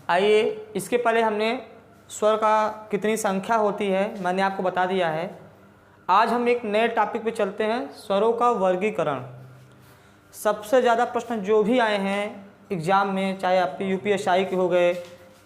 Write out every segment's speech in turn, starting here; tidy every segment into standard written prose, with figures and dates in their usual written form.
आइए, इसके पहले हमने स्वर का कितनी संख्या होती है मैंने आपको बता दिया है। आज हम एक नए टॉपिक पे चलते हैं, स्वरों का वर्गीकरण। सबसे ज़्यादा प्रश्न जो भी आए हैं एग्ज़ाम में, चाहे आपके यूपीएसआई के हो गए,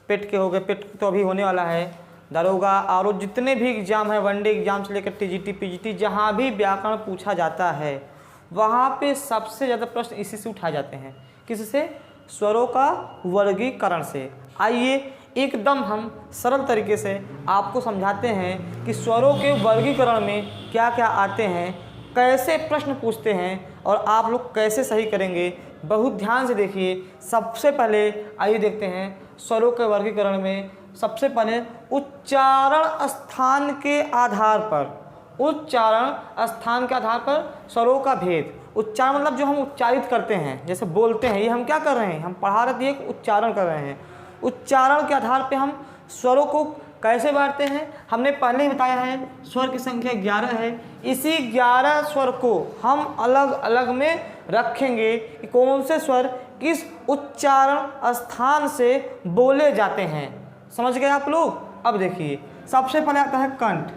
पेट के हो गए, पेट तो अभी होने वाला है, दरोगा और जितने भी एग्ज़ाम हैं, वनडे एग्ज़ाम से लेकर टीजीटी पीजीटी, जहाँ भी व्याकरण पूछा जाता है वहाँ पे सबसे ज़्यादा प्रश्न इसी से उठाए जाते हैं। किससे? स्वरों का वर्गीकरण से। आइए एकदम हम सरल तरीके से आपको समझाते हैं कि स्वरों के वर्गीकरण में क्या क्या आते हैं, कैसे प्रश्न पूछते हैं और आप लोग कैसे सही करेंगे। बहुत ध्यान से देखिए। सबसे पहले आइए देखते हैं स्वरों के वर्गीकरण में। सबसे पहले उच्चारण स्थान के आधार पर, उच्चारण स्थान के आधार पर स्वरों का भेद। उच्चारण मतलब जो हम उच्चारित करते हैं, जैसे बोलते हैं, ये हम क्या कर रहे हैं, हम पढ़ा रहे थे, एक उच्चारण कर रहे हैं। उच्चारण के आधार पे हम स्वरों को कैसे बांटते हैं, हमने पहले ही बताया है। स्वर की संख्या 11 है। इसी 11 स्वर को हम अलग अलग में रखेंगे कि कौन से स्वर किस उच्चारण स्थान से बोले जाते हैं। समझ गए आप लोग? अब देखिए, सबसे पहले आता है कंठ।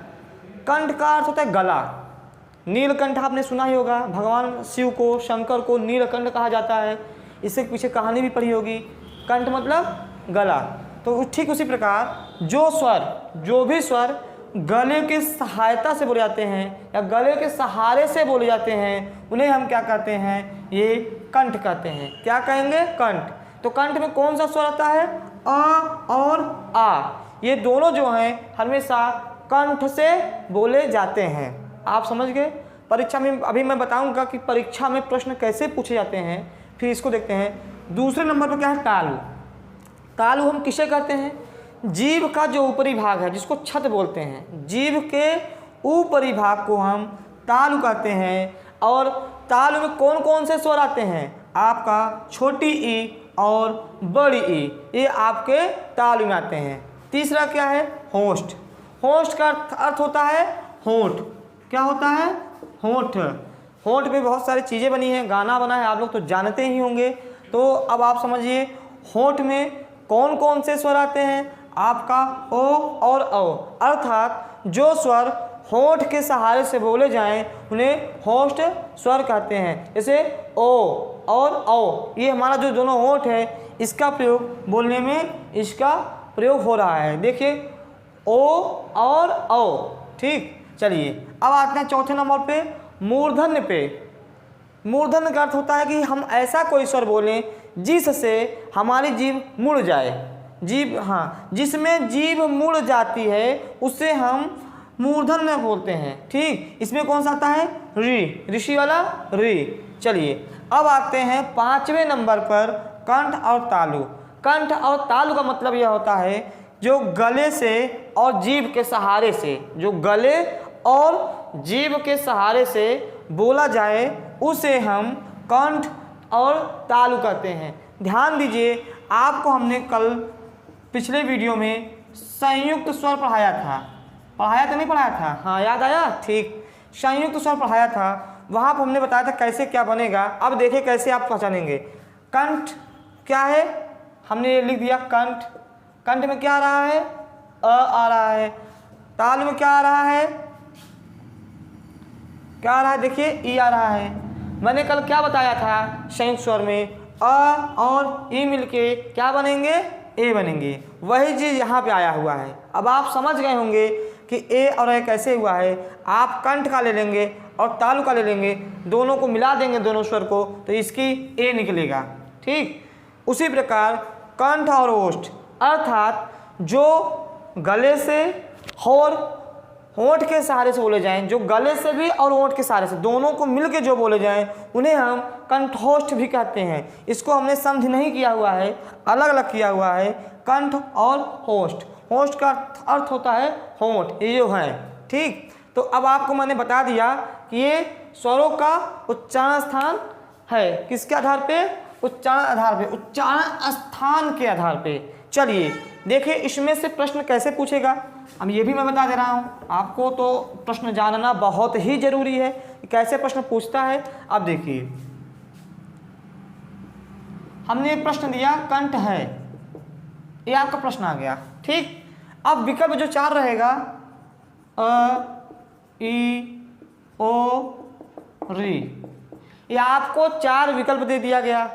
कंठ का अर्थ होता है गला। नीलकंठ आपने सुना ही होगा, भगवान शिव को, शंकर को नीलकंठ कहा जाता है। इससे पीछे कहानी भी पढ़ी होगी। कंठ मतलब गला। तो ठीक उसी प्रकार जो भी स्वर गले की सहायता से बोले जाते हैं या गले के सहारे से बोले जाते हैं, उन्हें हम क्या कहते हैं? ये कंठ कहते हैं। क्या कहेंगे? कंठ। तो कंठ में कौन सा स्वर आता है? अ और आ। ये दोनों जो हैं हमेशा कंठ से बोले जाते हैं। आप समझ गए? परीक्षा में अभी मैं बताऊंगा कि परीक्षा में प्रश्न कैसे पूछे जाते हैं। फिर इसको देखते हैं। दूसरे नंबर पर क्या है? तालु। तालु हम किसे कहते हैं? जीभ का जो ऊपरी भाग है, जिसको छत बोलते हैं, जीभ के ऊपरी भाग को हम तालु कहते हैं। और तालु में कौन कौन से स्वर आते हैं? आपका छोटी ई और बड़ी ई, ये आपके तालु में आते हैं। तीसरा क्या है? होंठ। होंठ का अर्थ होता है होंठ। क्या होता है? होंठ। होंठ पे बहुत सारी चीज़ें बनी हैं, गाना बना है, आप लोग तो जानते ही होंगे। तो अब आप समझिए, होंठ में कौन कौन से स्वर आते हैं? आपका ओ और औ, अर्थात जो स्वर होंठ के सहारे से बोले जाएं उन्हें होंठ स्वर कहते हैं। जैसे ओ और औ, ये हमारा जो दोनों होंठ है, इसका प्रयोग बोलने में इसका प्रयोग हो रहा है। देखिए, ओ और औ। ठीक, चलिए अब आते हैं चौथे नंबर पे, मूर्धन्य पे। मूर्धन्य का अर्थ होता है कि हम ऐसा कोई स्वर बोलें जिससे हमारी जीभ मुड़ जाए। जीभ, हाँ, जिसमें जीभ मुड़ जाती है उसे हम मूर्धन्य बोलते हैं। ठीक, इसमें कौन सा आता है? री, ऋषि वाला री। चलिए अब आते हैं पांचवें नंबर पर, कंठ और तालु। कंठ और तालु का मतलब यह होता है जो गले से और जीभ के सहारे से, जो गले और जीभ के सहारे से बोला जाए उसे हम कंठ और तालु कहते हैं। ध्यान दीजिए, आपको हमने कल पिछले वीडियो में संयुक्त स्वर पढ़ाया था। पढ़ाया था नहीं पढ़ाया था? हाँ, याद आया? ठीक, संयुक्त स्वर पढ़ाया था। वहाँ पर हमने बताया था कैसे क्या बनेगा। अब देखिए कैसे आप पहचानेंगे। कंठ क्या है? हमने ये लिख दिया कंठ। कंठ में क्या आ रहा है? अ आ रहा है। तालु में क्या आ रहा है? क्या आ रहा है? देखिए, ई आ रहा है। मैंने कल क्या बताया था? संयुक्त स्वर में अ और ई मिलके क्या बनेंगे? ए बनेंगे। वही चीज़ यहाँ पे आया हुआ है। अब आप समझ गए होंगे कि ए और ए कैसे हुआ है। आप कंठ का ले लेंगे और तालु का ले लेंगे, दोनों को मिला देंगे, दोनों स्वर को, तो इसकी ए निकलेगा। ठीक, उसी प्रकार कंठ और ओष्ठ, अर्थात जो गले से और होंठ के सहारे से बोले जाएं, जो गले से भी और होंठ के सहारे से दोनों को मिलके जो बोले जाएं, उन्हें हम कंठोष्ठ भी कहते हैं। इसको हमने संधि नहीं किया हुआ है, अलग अलग किया हुआ है, कंठ और होष्ठ। होष्ठ का अर्थ होता है होंठ, ये जो है। ठीक, तो अब आपको मैंने बता दिया कि ये स्वरों का उच्चारण स्थान है। किसके आधार पे? उच्चारण आधार पे, उच्चारण स्थान के आधार पे। चलिए देखिए इसमें से प्रश्न कैसे पूछेगा। अब ये भी मैं बता दे रहा हूँ आपको, तो प्रश्न जानना बहुत ही जरूरी है कि कैसे प्रश्न पूछता है। अब देखिए, हमने एक प्रश्न दिया कंठ है, ये आपका प्रश्न आ गया। ठीक, अब विकल्प जो 4 रहेगा अ, ई, ओ, री, ये आपको 4 विकल्प दे दिया गया।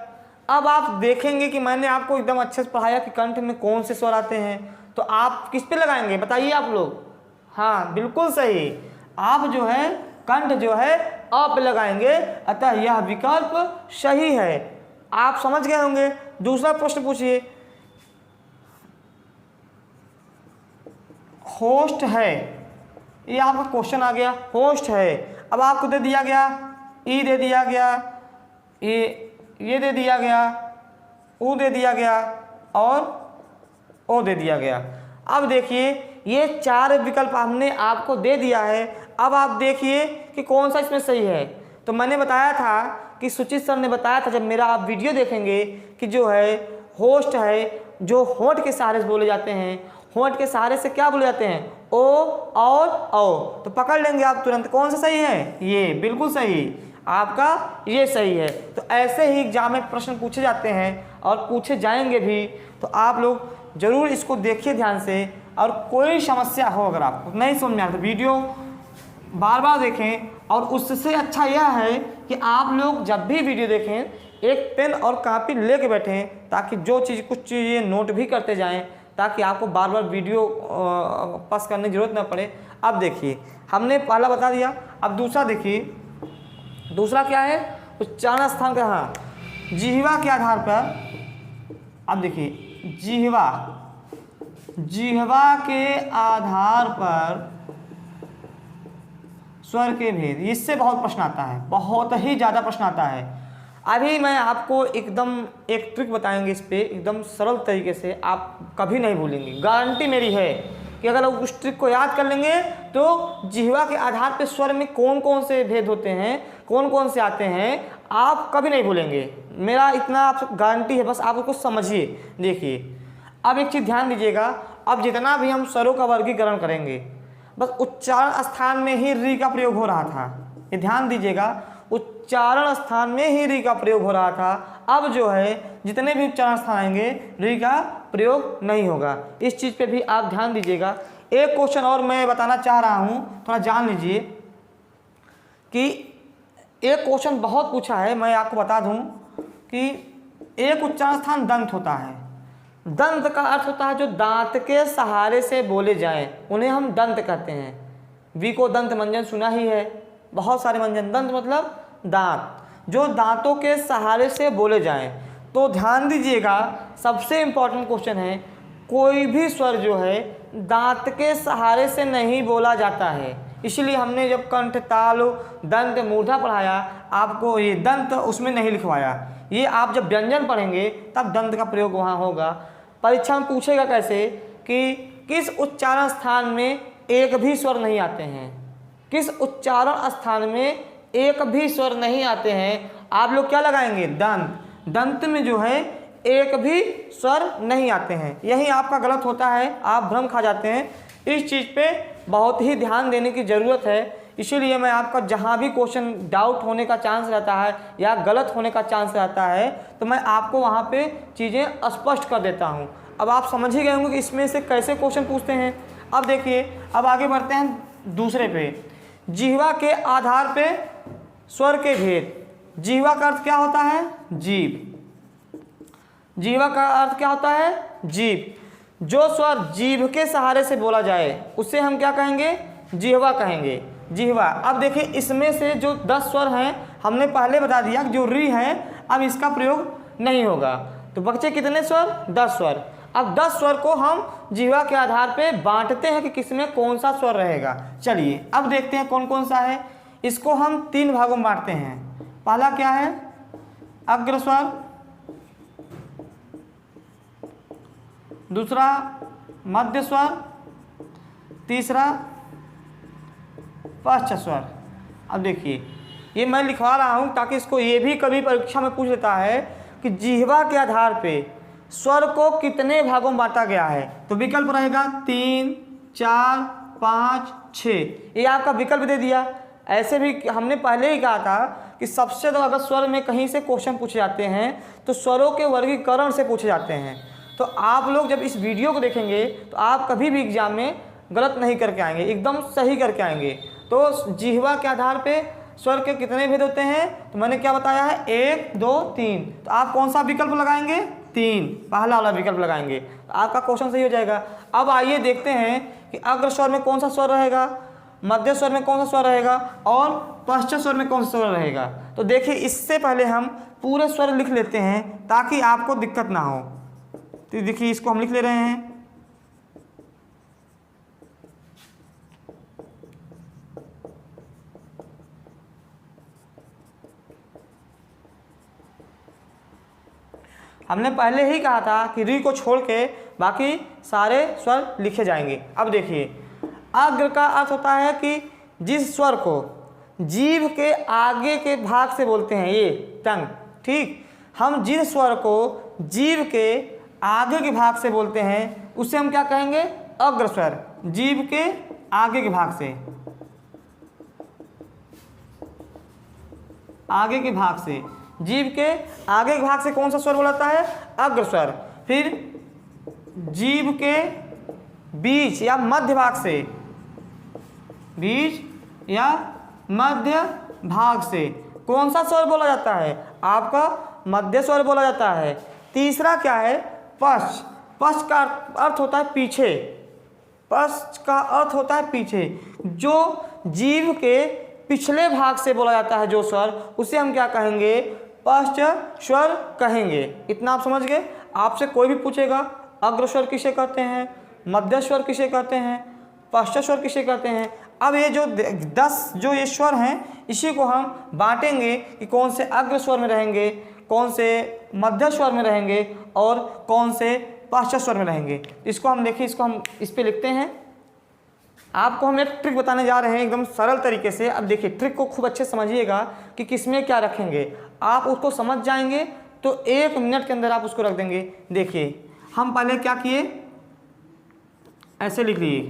अब आप देखेंगे कि मैंने आपको एकदम अच्छे से पढ़ाया कि कंठ में कौन से स्वर आते हैं, तो आप किस पे लगाएंगे बताइए आप लोग। हाँ बिल्कुल सही, आप जो है कंठ जो है अ पे लगाएंगे, अतः यह विकल्प सही है। आप समझ गए होंगे। दूसरा प्रश्न पूछिए, होस्ट है, ये आपका क्वेश्चन आ गया, होस्ट है। अब आपको दे दिया गया ई दे दिया गया, ये दे दिया गया, ऊ दे दिया गया और ओ दे दिया गया। अब देखिए ये 4 विकल्प हमने आपको दे दिया है। अब आप देखिए कि कौन सा इसमें सही है। तो मैंने बताया था कि सुचित सर ने बताया था जब मेरा आप वीडियो देखेंगे कि जो है होस्ट है, जो होंठ के सहारे से बोले जाते हैं, होंठ के सहारे से क्या बोले जाते हैं, ओ और औ। तो पकड़ लेंगे आप तुरंत कौन सा सही है, ये बिल्कुल सही, आपका ये सही है। तो ऐसे ही एग्जाम में प्रश्न पूछे जाते हैं और पूछे जाएंगे भी, तो आप लोग जरूर इसको देखिए ध्यान से। और कोई समस्या हो अगर आपको नहीं समझ में आता तो वीडियो बार बार देखें। और उससे अच्छा यह है कि आप लोग जब भी वीडियो देखें एक पेन और कापी लेके बैठें, ताकि जो चीज़ कुछ चीज़ें नोट भी करते जाएं, ताकि आपको बार बार वीडियो पास करने की जरूरत ना पड़े। अब देखिए हमने पहला बता दिया। अब दूसरा देखिए, दूसरा क्या है, उच्चारण स्थान का, हाँ जिह्वा के आधार पर। अब देखिए जिह्वा के आधार पर स्वर के भेद, इससे बहुत प्रश्न आता है, बहुत ही ज़्यादा प्रश्न आता है। अभी मैं आपको एकदम एक ट्रिक बताएंगे इस पे, एकदम सरल तरीके से, आप कभी नहीं भूलेंगे, गारंटी मेरी है कि अगर आप उस ट्रिक को याद कर लेंगे तो जिह्वा के आधार पे स्वर में कौन कौन से भेद होते हैं, कौन कौन से आते हैं, आप कभी नहीं भूलेंगे। मेरा इतना आप गारंटी है, बस आप उसको समझिए। देखिए अब एक चीज़ ध्यान दीजिएगा, अब जितना भी हम स्वरों का वर्गीकरण करेंगे, बस उच्चारण स्थान में ही री का प्रयोग हो रहा था, ये ध्यान दीजिएगा, उच्चारण स्थान में ही री का प्रयोग हो रहा था। अब जो है जितने भी उच्चारण स्थान आएंगे री का प्रयोग नहीं होगा। इस चीज़ पे भी आप ध्यान दीजिएगा। एक क्वेश्चन और मैं बताना चाह रहा हूँ, थोड़ा जान लीजिए कि एक क्वेश्चन बहुत पूछा है, मैं आपको बता दूँ कि एक उच्चारण स्थान दंत होता है। दंत का अर्थ होता है जो दांत के सहारे से बोले जाएं, उन्हें हम दंत कहते हैं। वी को दंत मंजन सुना ही है, बहुत सारे मंजन। दंत मतलब दांत, जो दांतों के सहारे से बोले जाएं। तो ध्यान दीजिएगा, सबसे इम्पोर्टेंट क्वेश्चन है, कोई भी स्वर जो है दांत के सहारे से नहीं बोला जाता है। इसलिए हमने जब कंठ, ताल, दंत, मूर्धा पढ़ाया, आपको ये दंत उसमें नहीं लिखवाया। ये आप जब व्यंजन पढ़ेंगे तब दंत का प्रयोग वहाँ होगा। परीक्षा में पूछेगा कैसे कि किस उच्चारण स्थान में एक भी स्वर नहीं आते हैं, किस उच्चारण स्थान में एक भी स्वर नहीं आते हैं, आप लोग क्या लगाएंगे, दंत। दंत में जो है एक भी स्वर नहीं आते हैं। यही आपका गलत होता है, आप भ्रम खा जाते हैं। इस चीज़ पे बहुत ही ध्यान देने की ज़रूरत है। इसीलिए मैं आपका जहाँ भी क्वेश्चन डाउट होने का चांस रहता है या गलत होने का चांस रहता है, तो मैं आपको वहाँ पे चीज़ें स्पष्ट कर देता हूँ। अब आप समझ ही गए होंगे कि इसमें से कैसे क्वेश्चन पूछते हैं। अब देखिए, अब आगे बढ़ते हैं दूसरे पे, जिह्वा के आधार पे स्वर के भेद। जिह्वा का अर्थ क्या होता है, जीभ। जिह्वा का अर्थ क्या होता है, जीभ। जो स्वर जीभ के सहारे से बोला जाए उसे हम क्या कहेंगे, जिह्वा कहेंगे, जिह्वा। अब देखिए इसमें से जो 10 स्वर हैं हमने पहले बता दिया कि जो री है अब इसका प्रयोग नहीं होगा। तो बच्चे कितने स्वर, 10 स्वर। अब 10 स्वर को हम जिह्वा के आधार पे बांटते हैं कि किसमें कौन सा स्वर रहेगा। चलिए अब देखते हैं कौन कौन सा है। इसको हम 3 भागों में बांटते हैं। पहला क्या है, अग्र स्वर, दूसरा मध्य स्वर, तीसरा पश्च स्वर। अब देखिए ये मैं लिखवा रहा हूँ ताकि इसको ये भी कभी परीक्षा में पूछ लेता है कि जिह्वा के आधार पे स्वर को कितने भागों में बांटा गया है। तो विकल्प रहेगा 3, 4, 5, 6, ये आपका विकल्प दे दिया। ऐसे भी हमने पहले ही कहा था कि सबसे ज़्यादा अगर स्वर में कहीं से क्वेश्चन पूछे जाते हैं तो स्वरों के वर्गीकरण से पूछे जाते हैं। तो आप लोग जब इस वीडियो को देखेंगे तो आप कभी भी एग्जाम में गलत नहीं करके आएंगे, एकदम सही करके आएंगे। तो जिह्वा के आधार पे स्वर के कितने भेद होते हैं, तो मैंने क्या बताया है, 1 2 3। तो आप कौन सा विकल्प लगाएंगे, 3, पहला वाला विकल्प लगाएंगे, तो आपका क्वेश्चन सही हो जाएगा। अब आइए देखते हैं कि अग्र स्वर में कौन सा स्वर रहेगा, मध्य स्वर में कौन सा स्वर रहेगा और पश्चात स्वर में कौन सा स्वर रहेगा। तो देखिए, इससे पहले हम पूरे स्वर लिख लेते हैं ताकि आपको दिक्कत ना हो। तो देखिए, इसको हम लिख ले रहे हैं। हमने पहले ही कहा था कि री को छोड़ के बाकी सारे स्वर लिखे जाएंगे। अब देखिए, अग्र का अर्थ होता है कि जिस स्वर को जीभ के आगे के भाग से बोलते हैं, ये टंग, ठीक। हम जिस स्वर को जीभ के आगे के भाग से बोलते हैं उसे हम क्या कहेंगे, अग्र स्वर। जीभ के आगे के भाग से, आगे के भाग से, जीभ के आगे के भाग से कौन सा स्वर बोला जाता है, अग्र स्वर। फिर जीभ के बीच या मध्य भाग से, बीच या मध्य भाग से कौन सा स्वर बोला जाता है, आपका मध्य स्वर बोला जाता है। तीसरा क्या है, पश्च। पश्च का अर्थ होता है पीछे, पश्च का अर्थ होता है पीछे। जो जीभ के पिछले भाग से बोला जाता है जो स्वर, उसे हम क्या कहेंगे, पश्च स्वर कहेंगे। इतना आप समझ गए। आपसे कोई भी पूछेगा अग्र स्वर किसे कहते हैं, मध्य स्वर किसे कहते हैं, पश्चात स्वर किसे कहते हैं। अब ये जो 10 जो ये स्वर हैं, इसी को हम बांटेंगे कि कौन से अग्र स्वर में रहेंगे, कौन से मध्य स्वर में रहेंगे और कौन से पश्चात स्वर में रहेंगे। इसको हम देखिए, इसको हम इस पे लिखते हैं। आपको हम एक ट्रिक बताने जा रहे हैं एकदम सरल तरीके से। अब देखिए, ट्रिक को खूब अच्छे समझिएगा कि किसमें क्या रखेंगे। आप उसको समझ जाएंगे तो 1 मिनट के अंदर आप उसको रख देंगे। देखिए, हम पहले क्या किए, ऐसे लिख लिए,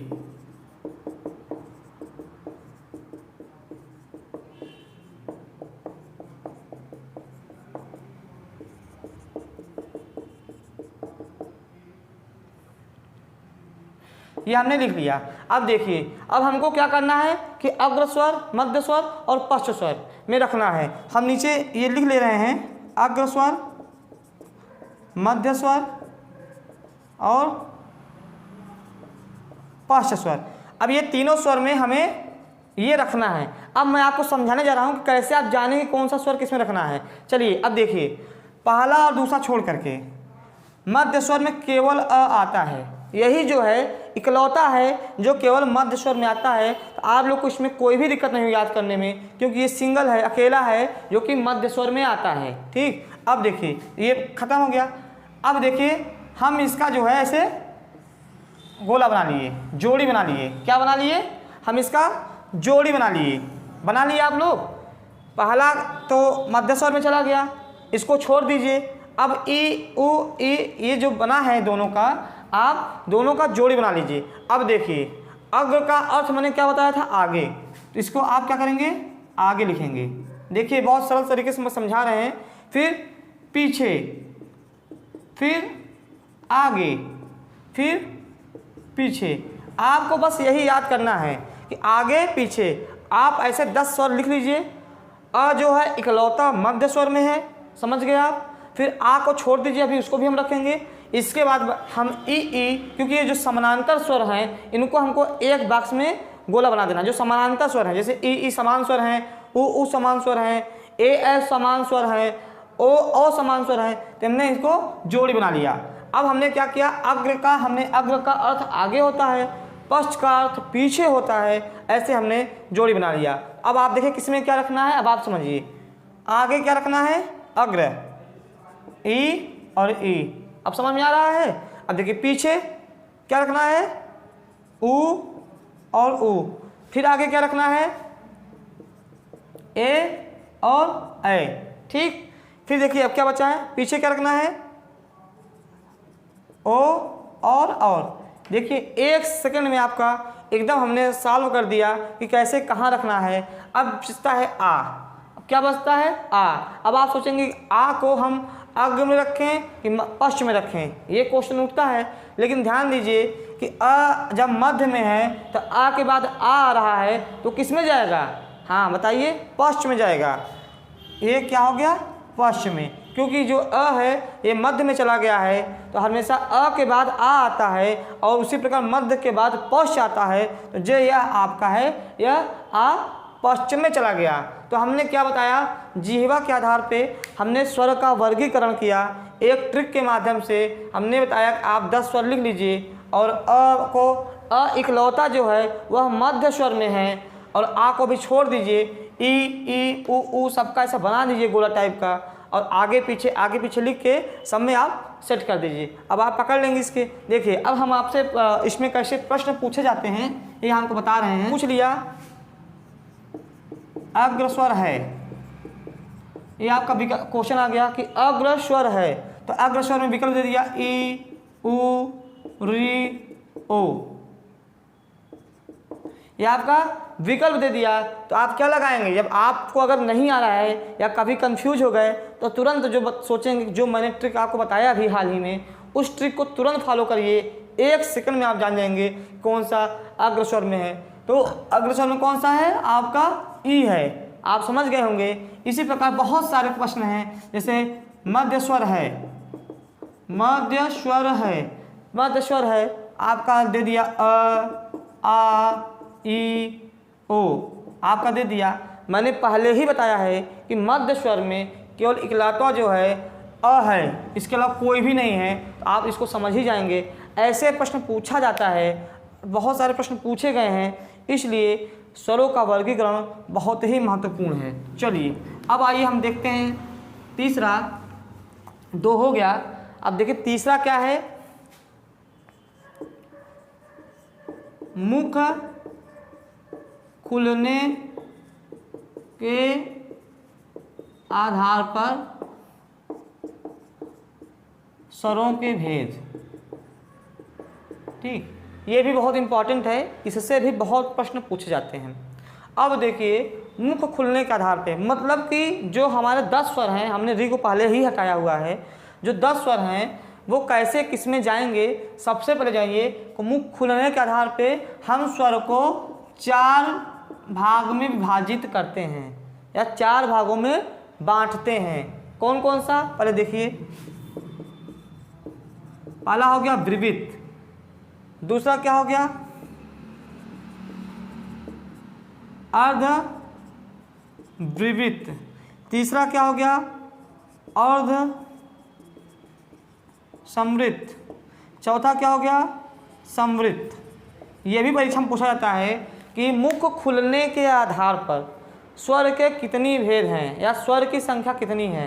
ये हमने लिख लिया। अब देखिए, अब हमको क्या करना है कि अग्र स्वर, मध्य स्वर और पश्चात स्वर में रखना है। हम नीचे ये लिख ले रहे हैं, अग्र स्वर, मध्य स्वर और पश्चात स्वर। अब ये तीनों स्वर में हमें ये रखना है। अब मैं आपको समझाने जा रहा हूँ कि कैसे आप जानेंगे कौन सा स्वर किसमें रखना है। चलिए, अब देखिए, पहला और दूसरा छोड़ करके मध्य स्वर में केवल अ आता है। यही जो है इकलौता है जो केवल मध्य स्वर में आता है। तो आप लोग को इसमें कोई भी दिक्कत नहीं हो याद करने में, क्योंकि ये सिंगल है, अकेला है जो कि मध्य स्वर में आता है, ठीक। अब देखिए, ये खत्म हो गया। अब देखिए, हम इसका जो है ऐसे गोला बना लिए, जोड़ी बना लिए। क्या बना लिए, हम इसका जोड़ी बना लिए आप लोग। पहला तो मध्य स्वर में चला गया, इसको छोड़ दीजिए। अब ई उ ई ये जो बना है दोनों का, आप दोनों का जोड़ी बना लीजिए। अब देखिए, अग्र का अर्थ मैंने क्या बताया था, आगे। तो इसको आप क्या करेंगे, आगे लिखेंगे। देखिए, बहुत सरल तरीके से मैं समझा रहे हैं। फिर पीछे, फिर आगे, फिर पीछे। आपको बस यही याद करना है कि आगे पीछे। आप ऐसे 10 स्वर लिख लीजिए। अ जो है इकलौता मध्य स्वर में है, समझ गए आप। फिर आ को छोड़ दीजिए, अभी उसको भी हम रखेंगे। इसके बाद हम ई, क्योंकि ये जो समानांतर स्वर हैं इनको हमको एक बॉक्स में गोला बना देना। जो समानांतर स्वर हैं, जैसे ई समान स्वर हैं, उ समान स्वर हैं, ए समान स्वर हैं, ओ समान स्वर हैं, तो हमने इसको जोड़ी बना लिया। अब हमने क्या किया, अग्र का अर्थ आगे होता है, पश्च का अर्थ पीछे होता है, ऐसे हमने जोड़ी बना लिया। अब आप देखिए किसमें क्या रखना है, अब आप समझिए। आगे क्या रखना है, अग्र, ई और ई। अब समझ में आ रहा है। अब देखिए, पीछे क्या रखना है, उ और उ। फिर आगे क्या रखना है, ए और ए, ठीक। फिर देखिए, अब क्या बचा है, पीछे क्या रखना है, ओ और। देखिए, 1 सेकंड में आपका एकदम हमने सॉल्व कर दिया कि कैसे कहाँ रखना है। अब बचता है आ। क्या बचता है, आ। अब आप सोचेंगे आ को हम अग्र में रखें कि पश्चिम में रखें, ये क्वेश्चन उठता है। लेकिन ध्यान दीजिए कि अ जब मध्य में है तो आ के बाद आ रहा है तो किस में जाएगा? हाँ बताइए, पश्चिम में जाएगा। ये क्या हो गया? पश्चिम में, क्योंकि जो अ है ये मध्य में चला गया है तो हमेशा अ के बाद आ आता है और उसी प्रकार मध्य के बाद पश्च आता है, तो जो यह आपका है यह आ पश्चिम में चला गया। तो हमने क्या बताया? जिह्वा के आधार पे हमने स्वर का वर्गीकरण किया। एक ट्रिक के माध्यम से हमने बताया कि आप 10 स्वर लिख लीजिए और अ को अ इकलौता जो है वह मध्य स्वर में है और आ को भी छोड़ दीजिए। ई उ सबका ऐसा बना दीजिए गोला टाइप का और आगे पीछे लिख के सब में आप सेट कर दीजिए। अब आप पकड़ लेंगे इसके। देखिए अब हम आपसे इसमें कैसे प्रश्न पूछे जाते हैं ये हमको बता रहे हैं। पूछ लिया अग्रस्वर है, ये आपका क्वेश्चन आ गया कि अग्रस्वर है, तो अग्रस्वर में विकल्प दे दिया ई उ री ओ, ये आपका विकल्प दे दिया। तो आप क्या लगाएंगे? जब आपको अगर नहीं आ रहा है या कभी कंफ्यूज हो गए तो तुरंत जो सोचेंगे, जो मैंने ट्रिक आपको बताया अभी हाल ही में, उस ट्रिक को तुरंत फॉलो करिए। 1 सेकंड में आप जान जाएंगे कौन सा अग्रस्वर में है। तो अग्रस्वर में कौन सा है? आपका ई है, आप समझ गए होंगे। इसी प्रकार बहुत सारे प्रश्न हैं, जैसे मध्य स्वर है, मध्य स्वर है आपका दे दिया अ आ ई ओ, आपका दे दिया। मैंने पहले ही बताया है कि मध्य स्वर में केवल इकलौता जो है अ है, इसके अलावा कोई भी नहीं है। तो आप इसको समझ ही जाएंगे। ऐसे प्रश्न पूछा जाता है, बहुत सारे प्रश्न पूछे गए हैं, इसलिए स्वरों का वर्गीकरण बहुत ही महत्वपूर्ण है। चलिए अब आइए हम देखते हैं तीसरा। 2 हो गया, अब देखिए तीसरा क्या है? मुख खुलने के आधार पर स्वरों के भेद। ठीक, ये भी बहुत इंपॉर्टेंट है, इससे भी बहुत प्रश्न पूछे जाते हैं। अब देखिए मुख खुलने के आधार पे मतलब कि जो हमारे 10 स्वर हैं, हमने री को पहले ही हटाया हुआ है, जो 10 स्वर हैं वो कैसे किस में जाएंगे? सबसे पहले जाइए तो मुख खुलने के आधार पे हम स्वर को 4 भाग में विभाजित करते हैं या 4 भागों में बांटते हैं। कौन कौन सा? पहले देखिए, पहला हो गया विवृत, दूसरा क्या हो गया? अर्ध विवृत, तीसरा क्या हो गया? अर्ध समृत, चौथा क्या हो गया? समृत। ये भी परीक्षा में पूछा जाता है कि मुख खुलने के आधार पर स्वर के कितनी भेद हैं या स्वर की संख्या कितनी है।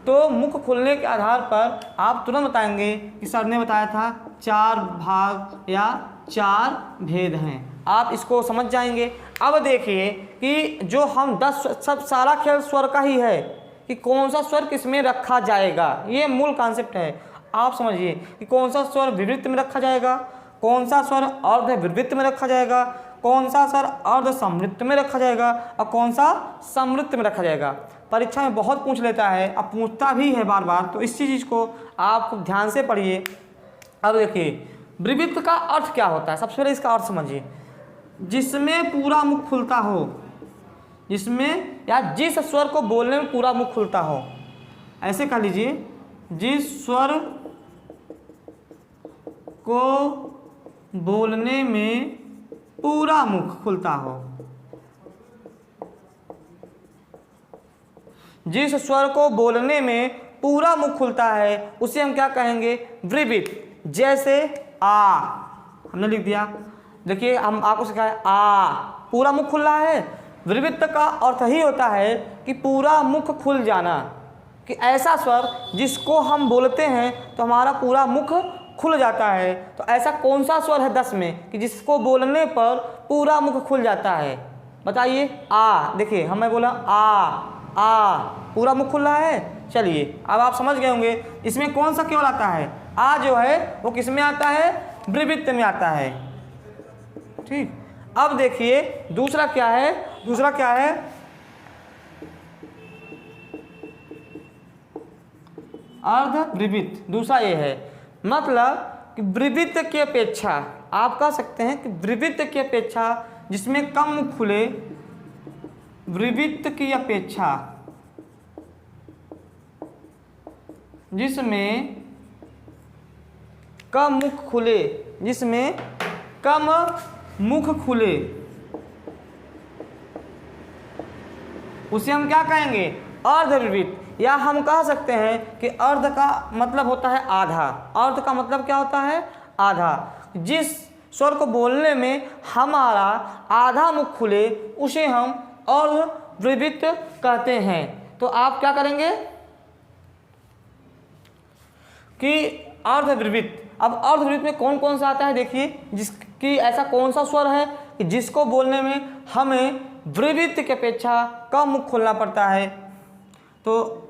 तो मुख खुलने के आधार पर आप तुरंत बताएंगे कि सर ने बताया था 4 भाग या 4 भेद हैं, आप इसको समझ जाएंगे। अब देखिए कि जो हम 10 सब सारा खेल स्वर का ही है कि कौन सा स्वर किस में रखा जाएगा, ये मूल कॉन्सेप्ट है। आप समझिए कि कौन सा स्वर विवृत में रखा जाएगा, कौन सा स्वर अर्ध विवृत में रखा जाएगा, कौन सा स्वर अर्ध समृत में रखा जाएगा और कौन सा समृत में रखा जाएगा। परीक्षा में बहुत पूछ लेता है, अब पूछता भी है बार बार, तो इस चीज़ को आप ध्यान से पढ़िए। अब देखिए विवृत का अर्थ क्या होता है, सबसे पहले इसका अर्थ समझिए। जिसमें पूरा मुख खुलता हो, जिसमें या जिस स्वर को बोलने में पूरा मुख खुलता हो, ऐसे कह लीजिए, जिस स्वर को बोलने में पूरा मुख खुलता हो, जिस स्वर को बोलने में पूरा मुख खुलता है उसे हम क्या कहेंगे? विवृत। जैसे आ, हमने लिख दिया, देखिए हम आपको सिखाया आ, पूरा मुख खुल रहा है। विवृत का अर्थ ही होता है कि पूरा मुख खुल जाना, कि ऐसा स्वर जिसको हम बोलते हैं तो हमारा पूरा मुख खुल जाता है। तो ऐसा कौन सा स्वर है 10 में कि जिसको बोलने पर पूरा मुख खुल जाता है? बताइए। आ, देखिए हमें बोला आ, पूरा मुख खुल रहा है। चलिए अब आप समझ गए होंगे इसमें कौन सा केवल आता है? आ जो है वो किस में आता है? विवृत में आता है। ठीक, अब देखिए दूसरा क्या है? दूसरा क्या है? अर्धविवृत, दूसरा ये है, मतलब कि विवृत की अपेक्षा, आप कह सकते हैं कि विवृत की अपेक्षा जिसमें कम मुख खुले, विवृत की अपेक्षा जिसमें कम मुख खुले, जिसमें कम मुख खुले, उसे हम क्या कहेंगे, अर्धविवृत। या हम कह सकते हैं कि अर्ध का मतलब होता है आधा, अर्ध का मतलब क्या होता है, आधा। जिस स्वर को बोलने में हमारा आधा मुख खुले उसे हम अर्धविवृत कहते हैं। तो आप क्या करेंगे कि अर्धविवृत। अब अर्धविवृत में कौन कौन सा आता है, देखिए, जिसकी ऐसा कौन सा स्वर है कि जिसको बोलने में हमें विवृत की अपेक्षा कम मुख खोलना पड़ता है। तो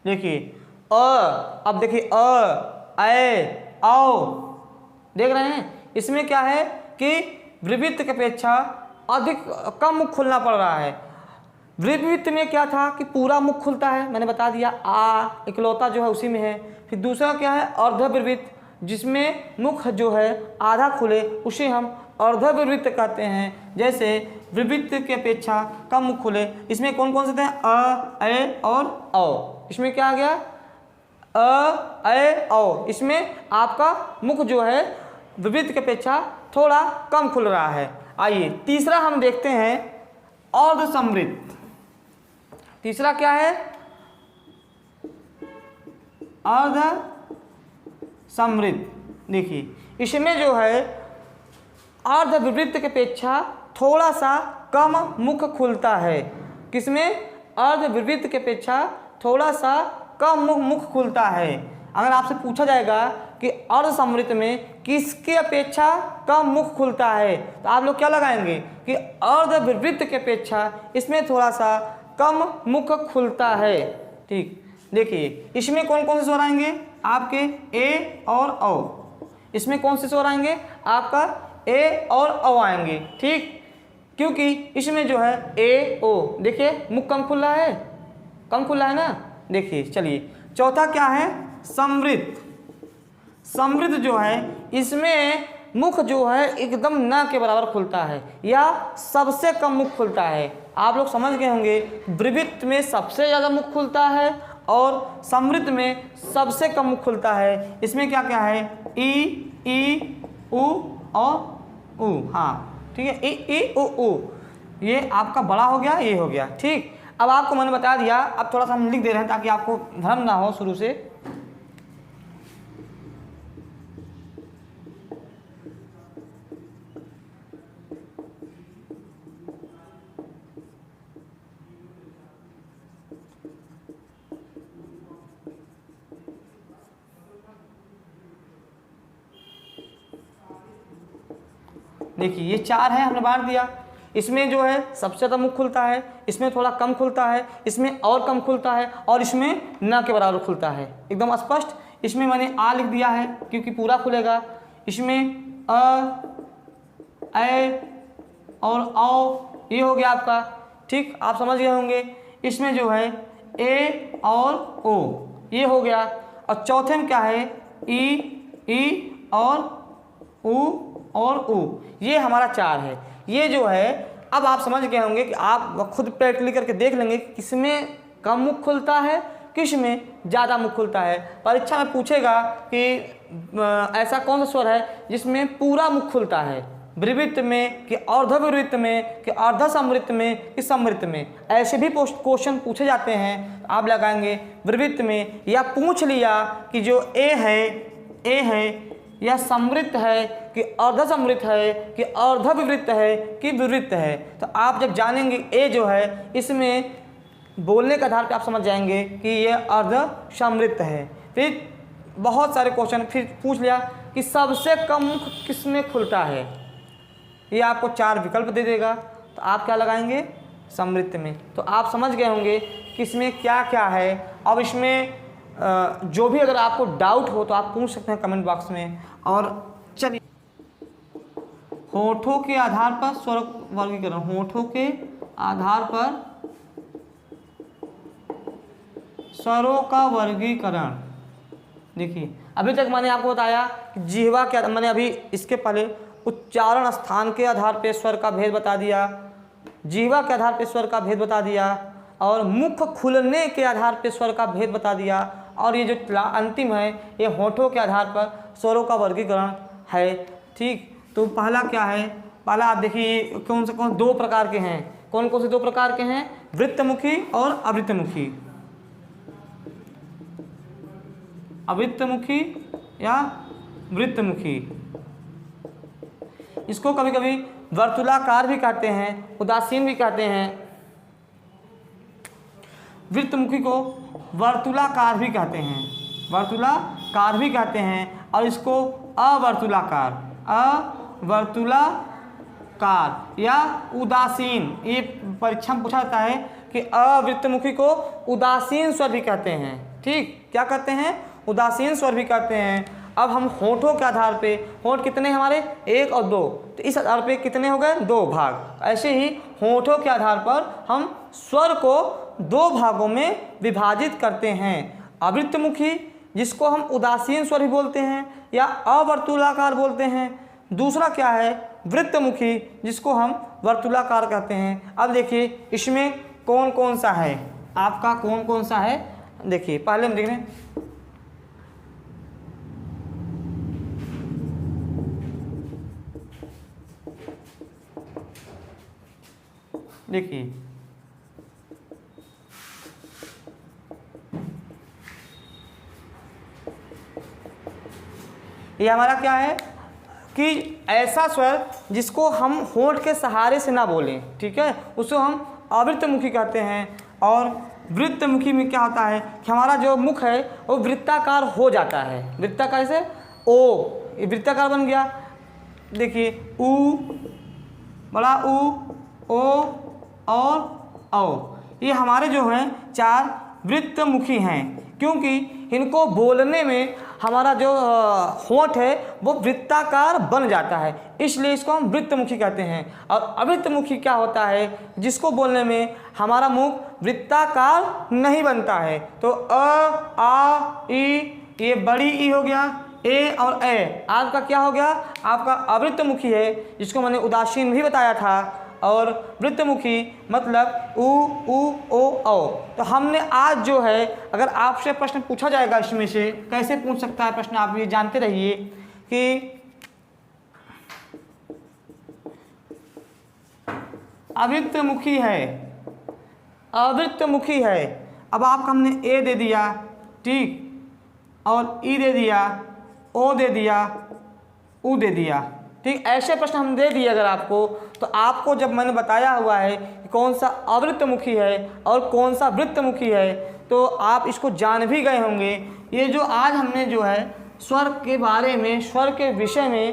देखिए अब देखिए ए औ, देख रहे हैं, इसमें क्या है कि विवृत की अपेक्षा अधिक कम मुख खुलना पड़ रहा है। विवृत में क्या था कि पूरा मुख खुलता है, मैंने बता दिया, आ इकलौता जो है उसी में है। फिर दूसरा क्या है, अर्धविवृत, जिसमें मुख जो है आधा खुले उसे हम अर्धविवृत कहते हैं। जैसे विवृत की अपेक्षा कम मुख खुले, इसमें कौन कौन से थे, अ, ए और औ। इसमें क्या आ गया, अ, ए, औ। इसमें आपका मुख जो है विवृत की अपेक्षा थोड़ा कम खुल रहा है। आइए तीसरा हम देखते हैं, अर्धसमृत। तीसरा क्या है, अर्धसमृत। देखिए इसमें जो है अर्धविवृत की अपेक्षा थोड़ा सा कम मुख खुलता है। किसमें, अर्धविवृत की अपेक्षा थोड़ा सा कम मुख खुलता है। अगर आपसे पूछा जाएगा कि अर्धसमृत में किसकी अपेक्षा कम मुख खुलता है, तो आप लोग क्या लगाएंगे कि अर्धविवृत की अपेक्षा इसमें थोड़ा सा कम मुख खुलता है। ठीक, देखिए इसमें कौन कौन से स्वर आएंगे आपके, ए और औ। इसमें कौन से स्वर आएंगे, आपका ए और औ आएंगे। ठीक, क्योंकि इसमें जो है ए ओ, देखिए मुख कम खुला है, कम खुला है ना। देखिए चलिए चौथा क्या है, समृत। समृत जो है इसमें मुख जो है एकदम न के बराबर खुलता है या सबसे कम मुख खुलता है। आप लोग समझ गए होंगे, विवृत में सबसे ज़्यादा मुख खुलता है और समृत में सबसे कम मुख खुलता है। इसमें क्या क्या है, ई उ और उ। हाँ ठीक है, ई उ उ, ये आपका बड़ा हो गया, ये हो गया। ठीक, अब आपको मैंने बता दिया, अब थोड़ा सा हम लिख दे रहे हैं ताकि आपको भ्रम ना हो शुरू से। देखिए ये चार है, हमने बांट दिया। इसमें जो है सबसे ज़्यादा मुख खुलता है, इसमें थोड़ा कम खुलता है, इसमें और कम खुलता है और इसमें न के बराबर खुलता है। एकदम स्पष्ट। इसमें मैंने आ लिख दिया है क्योंकि पूरा खुलेगा। इसमें अ, ए और औ, ये हो गया आपका। ठीक, आप समझ गए होंगे। इसमें जो है ए और ओ, ये हो गया। और चौथे में क्या है, ई और उ, ये हमारा चार है। ये जो है अब आप समझ गए होंगे कि आप खुद प्रैक्टिकली करके देख लेंगे कि किसमें कम मुख खुलता है, किस में ज़्यादा मुख खुलता है। परीक्षा में पूछेगा कि ऐसा कौन सा स्वर है जिसमें पूरा मुख खुलता है, विवृत में कि अर्धविवृत में कि अर्धसमृत में कि समृत में। ऐसे भी क्वेश्चन पूछे जाते हैं। आप लगाएंगे विवृत में, या पूछ लिया कि जो ए है या समृत है कि अर्धसमृत है कि अर्धविवृत है कि विवृत है। तो आप जब जानेंगे ए जो है, इसमें बोलने के आधार पर आप समझ जाएंगे कि ये अर्धसमृत है। फिर बहुत सारे क्वेश्चन फिर पूछ लिया कि सबसे कम मुख किस में खुलता है, ये आपको चार विकल्प दे देगा। तो आप क्या लगाएंगे, समृत में। तो आप समझ गए होंगे कि इसमें क्या क्या है। अब इसमें जो भी अगर आपको डाउट हो तो आप पूछ सकते हैं कमेंट बॉक्स में। और चलिए होठों के आधार पर स्वर वर्गीकरण, होठों के आधार पर स्वरों का वर्गीकरण। देखिए अभी तक मैंने आपको बताया कि जिह्वा के, मैंने अभी इसके पहले उच्चारण स्थान के आधार पर स्वर का भेद बता दिया, जिह्वा के आधार पर स्वर का भेद बता दिया, और मुख खुलने के आधार पर स्वर का भेद बता दिया, और ये जो अंतिम है ये होठों के आधार पर स्वरों का वर्गीकरण है। ठीक, तो पहला क्या है, पहला आप देखिए कौन से कौन दो प्रकार के हैं, कौन कौन से दो प्रकार के हैं, वृत्तमुखी और अवृत्तमुखी, अवृत्तमुखी या वृत्तमुखी। इसको कभी कभी वर्तुलाकार भी कहते हैं, उदासीन भी कहते हैं। वृत्तमुखी को वर्तुलाकार भी कहते हैं, वर्तुलाकार भी कहते हैं, और इसको अवर्तुलाकार, अवर्तुलाकार या उदासीन, ये परीक्षा में पूछा जाता है कि अवृत्तमुखी को उदासीन स्वर भी कहते हैं। ठीक, क्या कहते हैं, उदासीन स्वर भी कहते हैं। अब हम होठों के आधार पे, होठ कितने हमारे, 1 और 2, तो इस आधार पे कितने हो गए, 2 भाग। ऐसे ही होठों के आधार पर हम स्वर को 2 भागों में विभाजित करते हैं। अवृत्तमुखी जिसको हम उदासीन स्वर भी बोलते हैं या अवर्तुलाकार बोलते हैं, दूसरा क्या है, वृत्तमुखी जिसको हम वर्तुलाकार कहते हैं। अब देखिए इसमें कौन कौन सा है, आपका कौन कौन सा है, देखिए पहले हम देख रहे हैं, देखिए ये हमारा क्या है कि ऐसा स्वर जिसको हम होंठ के सहारे से ना बोलें, ठीक है, उसको हम अवृत्तमुखी कहते हैं। और वृत्तमुखी में क्या होता है कि हमारा जो मुख है वो वृत्ताकार हो जाता है, वृत्ताकार से ओ, ये वृत्ताकार बन गया। देखिए ऊ, बड़ा ऊ, ओ और औ, ये हमारे जो हैं 4 वृत्तमुखी हैं, क्योंकि इनको बोलने में हमारा जो होंठ है वो वृत्ताकार बन जाता है, इसलिए इसको हम वृत्तमुखी कहते हैं। और अवृत्तमुखी क्या होता है, जिसको बोलने में हमारा मुख वृत्ताकार नहीं बनता है। तो अ, आ, ई, ये बड़ी ई हो गया, ए और ए आपका क्या हो गया, आपका अवृत्तमुखी है, जिसको मैंने उदासीन भी बताया था। और वृत्तमुखी मतलब उ, ओ, औ। तो हमने आज जो है, अगर आपसे प्रश्न पूछा जाएगा इसमें से, कैसे पूछ सकता है प्रश्न, आप ये जानते रहिए कि अवृत्तमुखी है, अवृत्तमुखी है। अब आपको हमने ए दे दिया, ठीक, और ई दे दिया, ओ दे दिया, उ दे दिया, ठीक, ऐसे प्रश्न हम दे दिए अगर आपको, तो आपको जब मैंने बताया हुआ है कि कौन सा अवृत्तमुखी है और कौन सा वृत्तमुखी है, तो आप इसको जान भी गए होंगे। ये जो आज हमने जो है स्वर के बारे में, स्वर के विषय में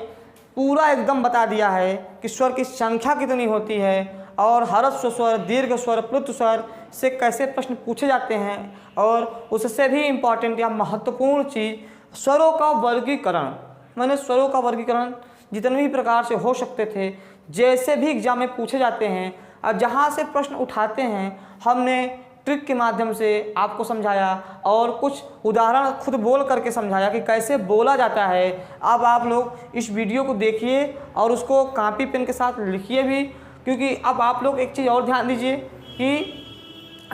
पूरा एकदम बता दिया है कि स्वर की संख्या कितनी होती है, और ह्रस्व स्वर, दीर्घ स्वर, प्लुत स्वर से कैसे प्रश्न पूछे जाते हैं, और उससे भी इम्पॉर्टेंट या महत्वपूर्ण चीज़ स्वरों का वर्गीकरण। मैंने स्वरों का वर्गीकरण जितने भी प्रकार से हो सकते थे, जैसे भी एग्जाम में पूछे जाते हैं, अब जहाँ से प्रश्न उठाते हैं, हमने ट्रिक के माध्यम से आपको समझाया और कुछ उदाहरण खुद बोल करके समझाया कि कैसे बोला जाता है। अब आप लोग इस वीडियो को देखिए और उसको कॉपी पेन के साथ लिखिए भी, क्योंकि अब आप लोग एक चीज़ और ध्यान दीजिए कि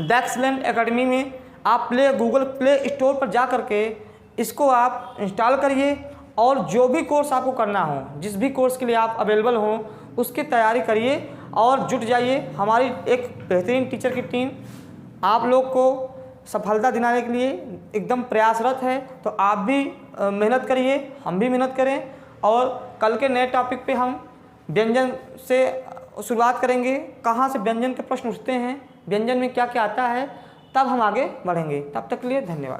द एक्सीलेंट एकेडमी में आप गूगल प्ले स्टोर पर जा करके इसको आप इंस्टॉल करिए, और जो भी कोर्स आपको करना हो, जिस भी कोर्स के लिए आप अवेलेबल हों, उसकी तैयारी करिए और जुट जाइए। हमारी एक बेहतरीन टीचर की टीम आप लोग को सफलता दिलाने के लिए एकदम प्रयासरत है। तो आप भी मेहनत करिए, हम भी मेहनत करें, और कल के नए टॉपिक पे हम व्यंजन से शुरुआत करेंगे, कहाँ से व्यंजन के प्रश्न उठते हैं, व्यंजन में क्या क्या आता है, तब हम आगे बढ़ेंगे। तब तक के लिए धन्यवाद।